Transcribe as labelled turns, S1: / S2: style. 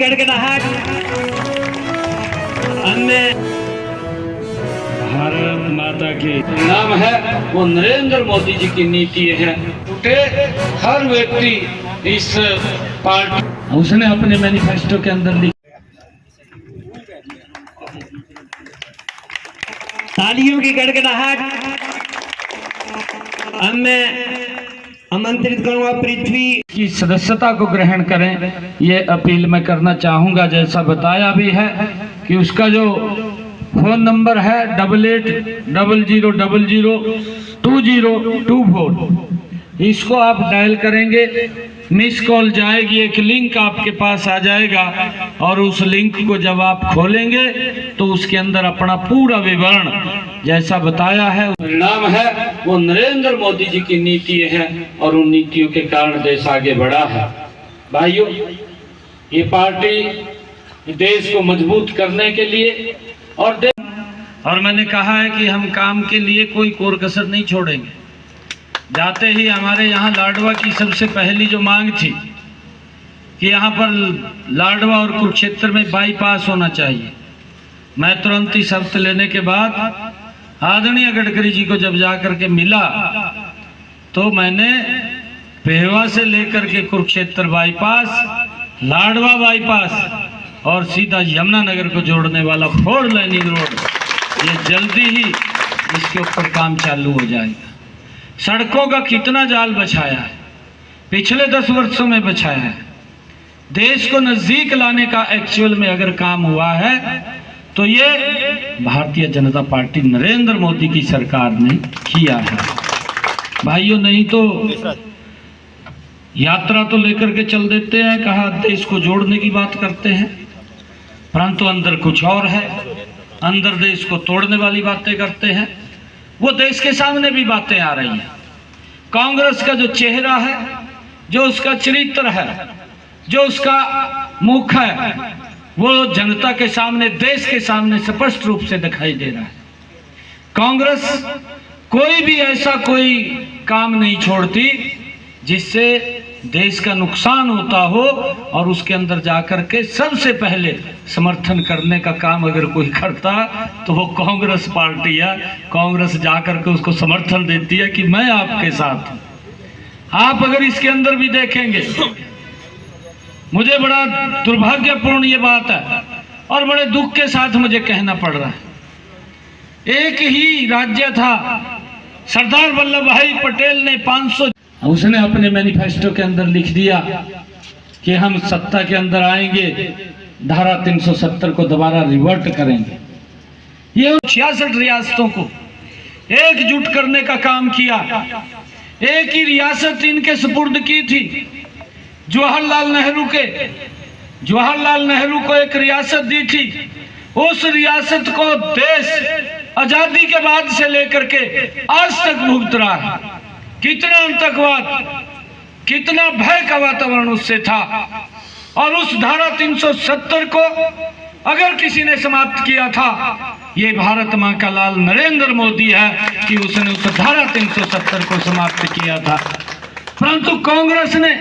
S1: गड़गड़ाहट
S2: भारत माता के नाम है वो नरेंद्र मोदी जी की नीति है। उठे हर व्यक्ति इस पार्टी उसने अपने मैनिफेस्टो के अंदर लिखा।
S1: तालियों की गड़गड़ाहट। अब मैं आमंत्रित करूंगा पृथ्वी
S2: की सदस्यता को ग्रहण करें, ये अपील मैं करना चाहूँगा। जैसा बताया भी है कि उसका जो फोन नंबर है 8800002024, इसको आप डायल करेंगे, मिस कॉल जाएगी, एक लिंक आपके पास आ जाएगा और उस लिंक को जब आप खोलेंगे तो उसके अंदर अपना पूरा विवरण जैसा बताया है, नाम है वो नरेंद्र मोदी जी की नीति है और उन नीतियों के कारण देश आगे बढ़ा है। भाइयों, ये पार्टी देश को मजबूत करने के लिए और मैंने कहा है कि हम काम के लिए कोई कोर कसर नहीं छोड़ेंगे। जाते ही हमारे यहाँ लाडवा की सबसे पहली जो मांग थी कि यहाँ पर लाडवा और कुरुक्षेत्र में बाईपास होना चाहिए, मैं तुरंत ही शब्द लेने के बाद आदरणीय गडकरी जी को जब जाकर के मिला तो मैंने पेहवा से लेकर के कुरुक्षेत्र बाईपास, लाडवा बाईपास और सीधा यमुनानगर को जोड़ने वाला 4 लाइनिंग रोड, ये जल्दी ही इसके ऊपर काम चालू हो जाएगा। सड़कों का कितना जाल बछाया है, पिछले 10 वर्षों में बछाया है। देश को नजदीक लाने का एक्चुअल में अगर काम हुआ है तो ये भारतीय जनता पार्टी नरेंद्र मोदी की सरकार ने किया है। भाइयों, नहीं तो यात्रा तो लेकर के चल देते हैं, कहा देश को जोड़ने की बात करते हैं, परंतु अंदर कुछ और है। अंदर देश को तोड़ने वाली बातें करते हैं। वो देश के सामने भी बातें आ रही हैं। कांग्रेस का जो चेहरा है, जो उसका चरित्र है, जो उसका मुख है, वो जनता के सामने, देश के सामने स्पष्ट रूप से दिखाई दे रहा है। कांग्रेस कोई भी ऐसा कोई काम नहीं छोड़ती जिससे देश का नुकसान होता हो और उसके अंदर जाकर के सबसे पहले समर्थन करने का काम अगर कोई करता तो वो कांग्रेस पार्टी है। कांग्रेस जाकर के उसको समर्थन देती है कि मैं आपके साथ हूं। आप अगर इसके अंदर भी देखेंगे, मुझे बड़ा दुर्भाग्यपूर्ण ये बात है और बड़े दुख के साथ मुझे कहना पड़ रहा है, एक ही राज्य था, सरदार वल्लभ भाई पटेल ने 500, उसने अपने मैनिफेस्टो के अंदर लिख दिया कि हम सत्ता के अंदर आएंगे, धारा 370 को दोबारा रिवर्ट करेंगे। ये 66 रियासतों को एकजुट करने का काम किया। एक ही रियासत इनके सुपुर्द की थी, जवाहरलाल नेहरू को एक रियासत दी थी। उस रियासत को देश आजादी के बाद से लेकर के आज तक भुगत रहा है। कितना आतंकवाद, कितना भय का वातावरण उससे था और उस धारा 370 को अगर किसी ने समाप्त किया था, ये भारत मां का लाल नरेंद्र मोदी है कि उसने उस धारा 370 को समाप्त किया था। परंतु कांग्रेस ने